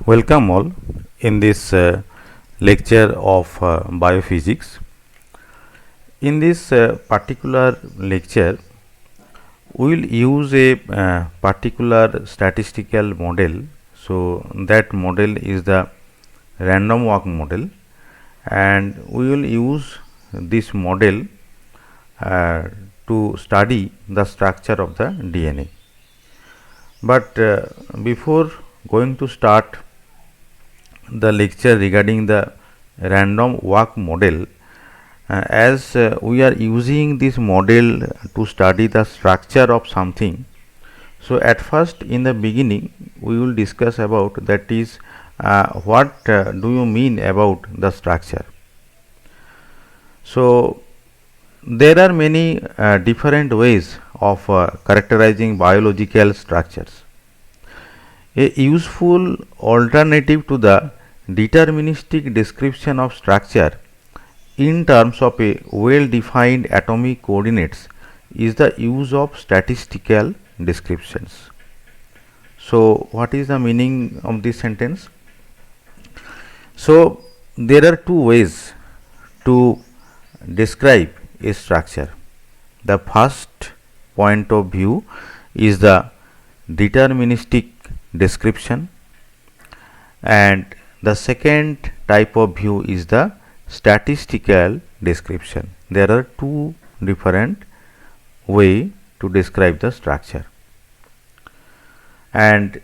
Welcome all in this lecture of biophysics. In this particular lecture, we will use a particular statistical model. So, that model is the random walk model, and we will use this model to study the structure of the DNA. But before going to start the lecture regarding the random walk model, as we are using this model to study the structure of something, so at first in the beginning we will discuss about that is what do you mean about the structure. So there are many different ways of characterizing biological structures. A useful alternative to the deterministic description of structure in terms of a well-defined atomic coordinates is the use of statistical descriptions. So, what is the meaning of this sentence? So, there are two ways to describe a structure. The first point of view is the deterministic description, and the second type of view is the statistical description. There are two different way to describe the structure, and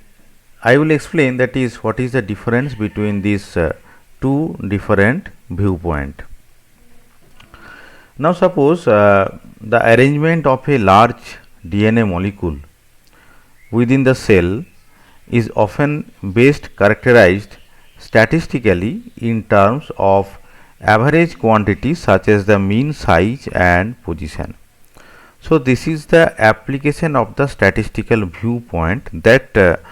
I will explain that is what is the difference between these two different viewpoint. Now suppose the arrangement of a large DNA molecule within the cell is often best characterized statistically in terms of average quantities such as the mean size and position. So this is the application of the statistical viewpoint that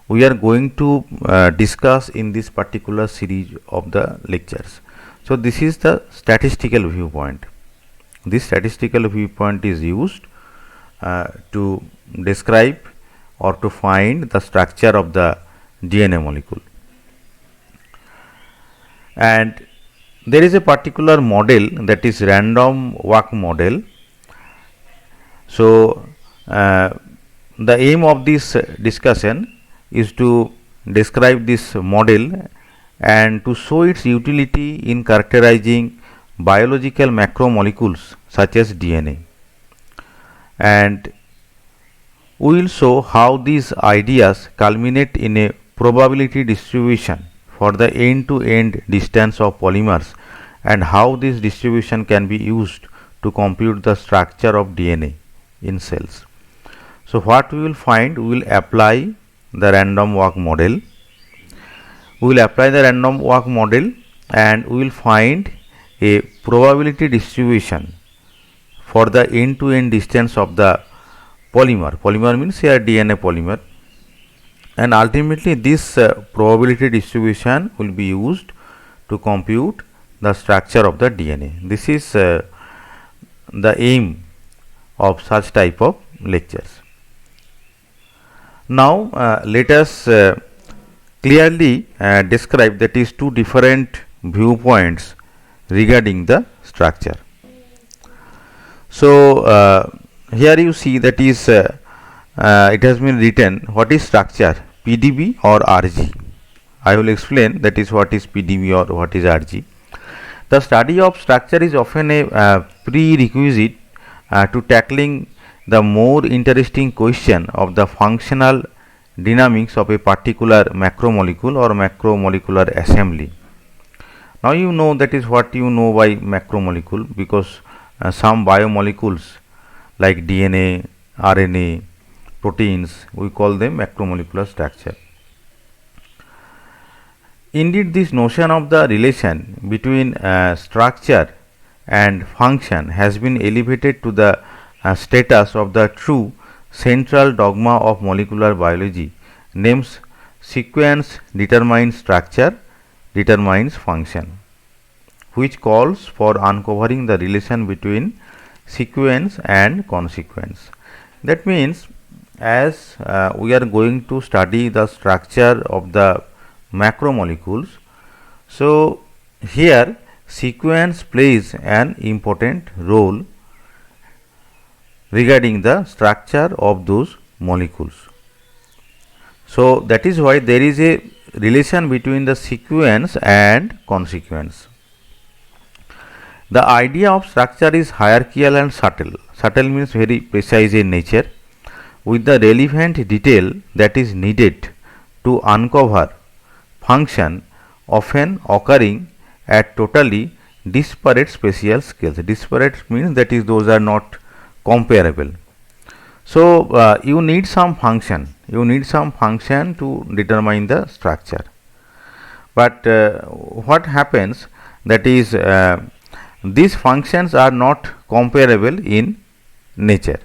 we are going to discuss in this particular series of the lectures. So this is the statistical viewpoint. This statistical viewpoint is used to describe or to find the structure of the DNA molecule. And there is a particular model, that is random walk model. So the aim of this discussion is to describe this model and to show its utility in characterizing biological macromolecules such as DNA, and we will show how these ideas culminate in a probability distribution for the end-to-end distance of polymers and how this distribution can be used to compute the structure of DNA in cells. So what we will find, we will apply the random walk model. We will apply the random walk model and we will find a probability distribution for the end-to-end distance of the polymer. Polymer means here DNA polymer, and ultimately this probability distribution will be used to compute the structure of the DNA. This is the aim of such type of lectures. Now let us clearly describe that is two different viewpoints regarding the structure. So here you see that is it has been written what is structure, PDB or RG. I will explain that is what is PDB or what is RG. The study of structure is often a prerequisite to tackling the more interesting question of the functional dynamics of a particular macromolecule or macromolecular assembly. Now you know that is what you know by macromolecule, because some biomolecules like DNA, RNA, proteins, we call them macromolecular structure. Indeed, this notion of the relation between structure and function has been elevated to the status of the true central dogma of molecular biology, names sequence determines structure, determines function, which calls for uncovering the relation between sequence and consequence. That means as we are going to study the structure of the macromolecules. So here sequence plays an important role regarding the structure of those molecules. So that is why there is a relation between the sequence and consequence. The idea of structure is hierarchical and subtle. Subtle means very precise in nature, with the relevant detail that is needed to uncover function often occurring at totally disparate spatial scales. Disparate means that is those are not comparable. So you need some function. You need some function to determine the structure. But what happens, that is these functions are not comparable in nature.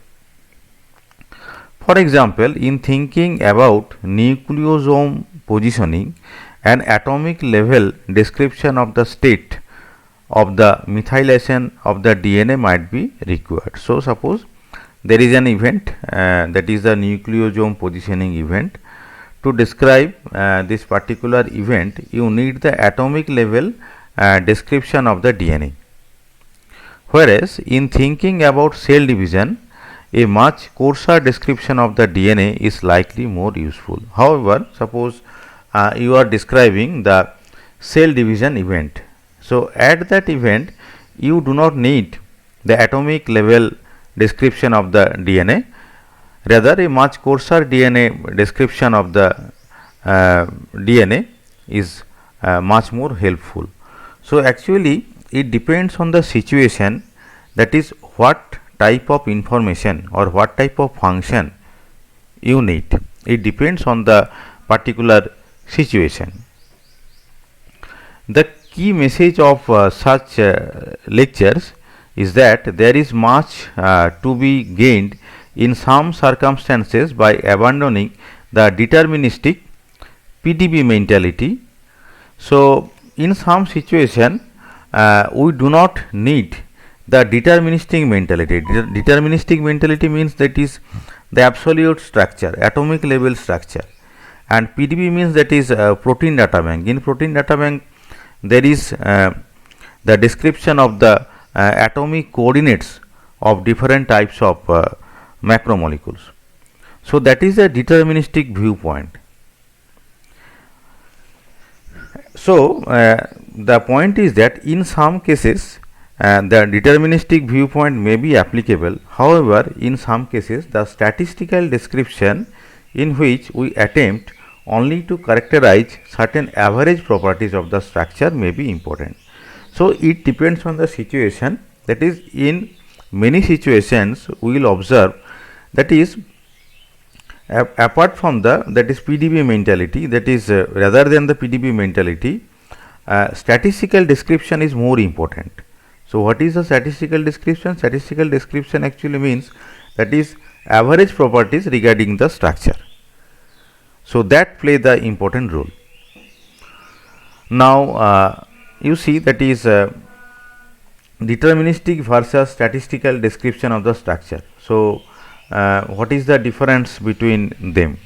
For example, in thinking about nucleosome positioning, an atomic level description of the state of the methylation of the DNA might be required. So suppose there is an event that is the nucleosome positioning event. To describe this particular event, you need the atomic level description of the DNA. Whereas in thinking about cell division, a much coarser description of the DNA is likely more useful. However, suppose you are describing the cell division event. So at that event, you do not need the atomic level description of the DNA. Rather, a much coarser DNA description of the DNA is much more helpful. So actually, it depends on the situation, that is what type of information or what type of function you need. It depends on the particular situation. The key message of such lectures is that there is much to be gained in some circumstances by abandoning the deterministic PDB mentality. So in some situation we do not need the deterministic mentality. Deterministic mentality means that is the absolute structure, atomic level structure, and PDB means that is protein data bank. In protein data bank, there is the description of the atomic coordinates of different types of macromolecules. So that is a deterministic viewpoint. So the point is that in some cases the deterministic viewpoint may be applicable. However, in some cases the statistical description in which we attempt only to characterize certain average properties of the structure may be important. So it depends on the situation. That is, in many situations we will observe, that is apart from the PDB mentality, that is rather than the PDB mentality, statistical description is more important. So what is the statistical description? Statistical description actually means that is average properties regarding the structure. So that play the important role. Now you see, that is deterministic versus statistical description of the structure. So what is the difference between them?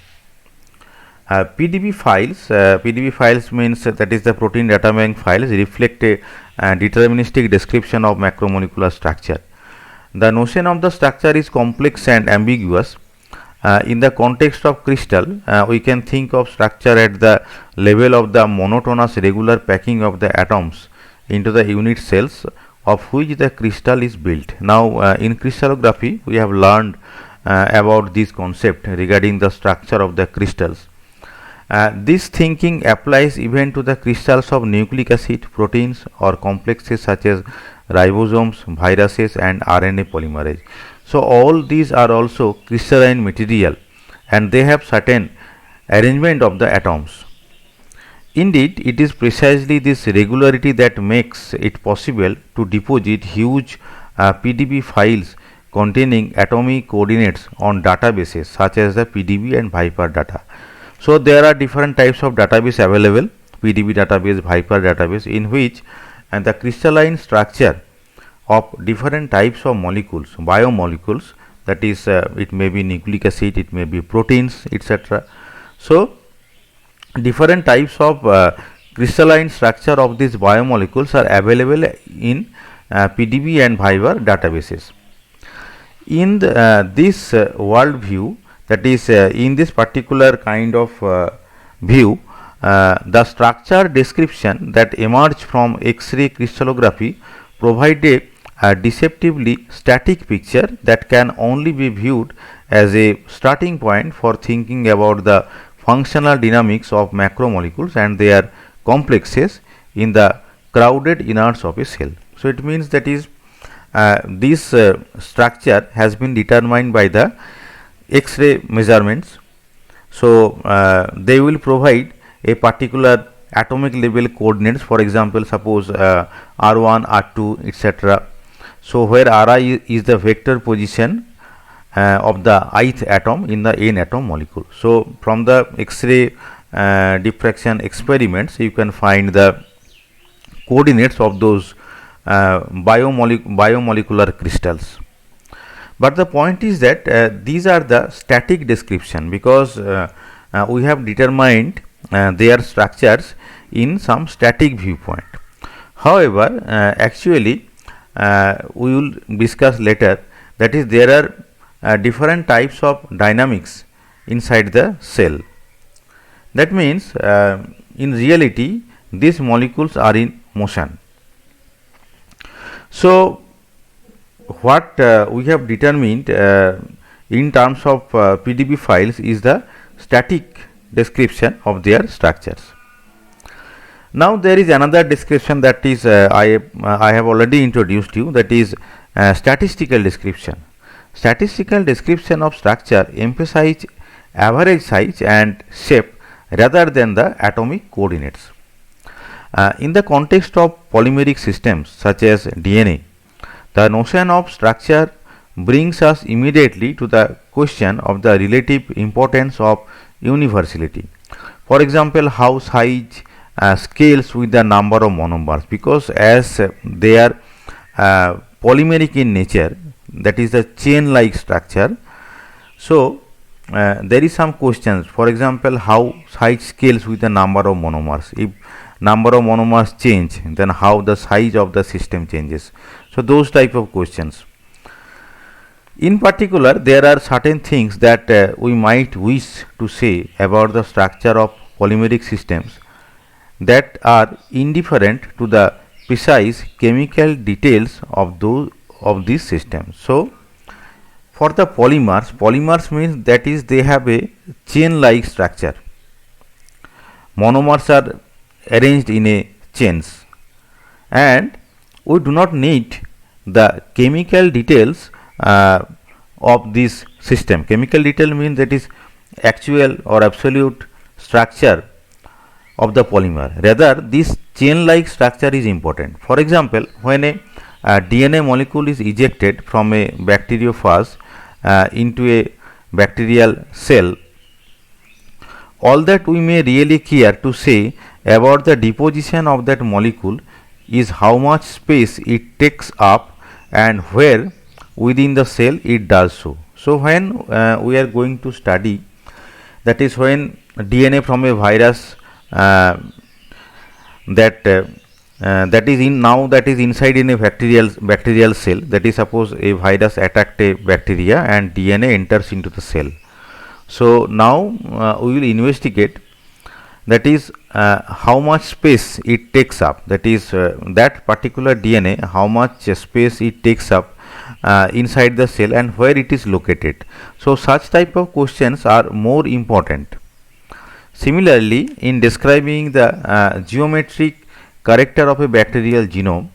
PDB files means that is the protein data bank files reflect a deterministic description of macromolecular structure. The notion of the structure is complex and ambiguous. In the context of crystal, we can think of structure at the level of the monotonous regular packing of the atoms into the unit cells of which the crystal is built. Now in crystallography we have learned about this concept regarding the structure of the crystals. This thinking applies even to the crystals of nucleic acid, proteins or complexes such as ribosomes, viruses and RNA polymerase. So all these are also crystalline material and they have certain arrangement of the atoms. Indeed, it is precisely this regularity that makes it possible to deposit huge PDB files containing atomic coordinates on databases such as the PDB and Viper data. So there are different types of database available, PDB database, Viper database, in which the crystalline structure of different types of molecules, biomolecules, that is it may be nucleic acid, it may be proteins, etc. So different types of crystalline structure of these biomolecules are available in PDB and Viva databases. In this world view, that is in this particular kind of view, the structure description that emerge from X-ray crystallography provide a deceptively static picture that can only be viewed as a starting point for thinking about the functional dynamics of macromolecules and their complexes in the crowded innards of a cell. So it means that is this structure has been determined by the X-ray measurements. So they will provide a particular atomic level coordinates, for example, suppose R1, R2, etc. So where Ri is the vector position of the ith atom in the n atom molecule. So from the X-ray diffraction experiments, you can find the coordinates of those biomolecular crystals. But the point is that these are the static description, because we have determined their structures in some static viewpoint. However, actually we will discuss later, that is there are different types of dynamics inside the cell. That means in reality these molecules are in motion. So what we have determined in terms of PDB files is the static description of their structures. Now there is another description that is I have already introduced you, that is statistical description. Statistical description of structure emphasize average size and shape rather than the atomic coordinates. In the context of polymeric systems such as DNA, the notion of structure brings us immediately to the question of the relative importance of universality. For example, how size scales with the number of monomers, because as they are polymeric in nature, that is the chain like structure. So there is some questions, for example, how size scales with the number of monomers. If number of monomers change, then how the size of the system changes. So those type of questions. In particular, there are certain things that we might wish to say about the structure of polymeric systems that are indifferent to the precise chemical details of these systems. So for the polymers means that is they have a chain like structure. Monomers are arranged in a chains, and we do not need the chemical details of this system. Chemical detail means that is actual or absolute structure of the polymer. Rather, this chain like structure is important. For example, when a DNA molecule is ejected from a bacteriophage into a bacterial cell, all that we may really care to say about the deposition of that molecule is how much space it takes up and where within the cell it does so. So when we are going to study, that is when DNA from a virus that is inside in a bacterial cell, that is suppose a virus attacked a bacteria and DNA enters into the cell. So now we will investigate, that is how much space it takes up, that is that particular DNA, how much space it takes up inside the cell and where it is located. So such type of questions are more important. Similarly, in describing the geometric character of a bacterial genome,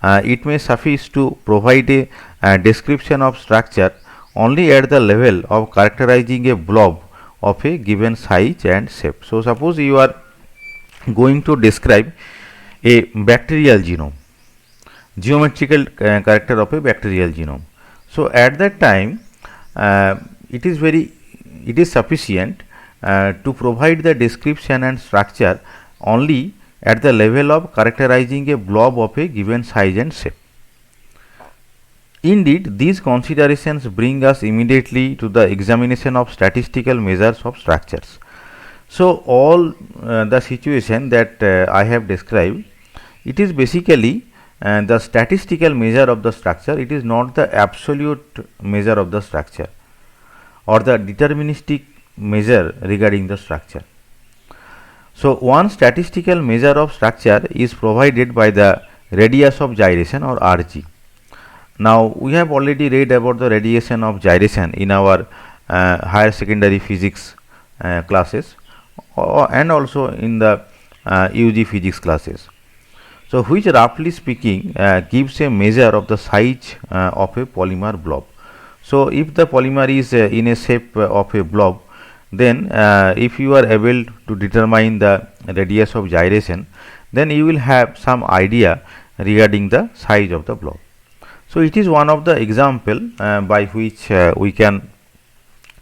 it may suffice to provide a description of structure only at the level of characterizing a blob of a given size and shape. So suppose you are going to describe a bacterial genome, geometrical character of a bacterial genome. So at that time it is sufficient to provide the description and structure only at the level of characterizing a blob of a given size and shape. Indeed, these considerations bring us immediately to the examination of statistical measures of structures. So all the situation that I have described, it is basically the statistical measure of the structure. It is not the absolute measure of the structure or the deterministic measure regarding the structure. So one statistical measure of structure is provided by the radius of gyration or RG. Now we have already read about the radiation of gyration in our higher secondary physics classes and also in the UG physics classes. So which roughly speaking gives a measure of the size of a polymer blob. So if the polymer is in a shape of a blob, then if you are able to determine the radius of gyration, then you will have some idea regarding the size of the blob. So it is one of the example by which we can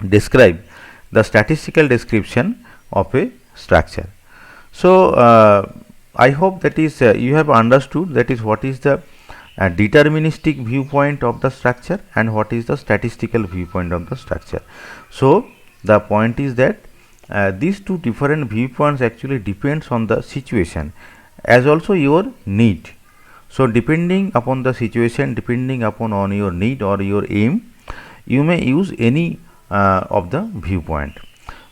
describe the statistical description of a structure. So I hope that is you have understood that is what is the deterministic viewpoint of the structure and what is the statistical viewpoint of the structure. So the point is that these two different viewpoints actually depends on the situation as also your need. So depending upon the situation, depending upon on your need or your aim, you may use any of the viewpoint.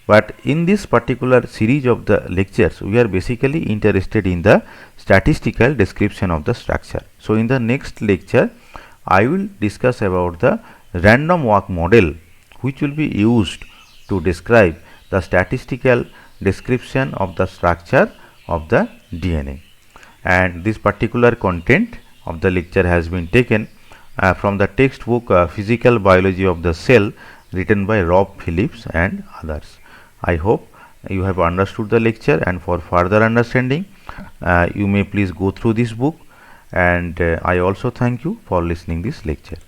But in this particular series of the lectures, we are basically interested in the statistical description of the structure. So in the next lecture, I will discuss about the random walk model which will be used to describe the statistical description of the structure of the DNA. And this particular content of the lecture has been taken from the textbook Physical Biology of the Cell, written by Rob Phillips and others. I hope you have understood the lecture, and for further understanding you may please go through this book, and I also thank you for listening this lecture.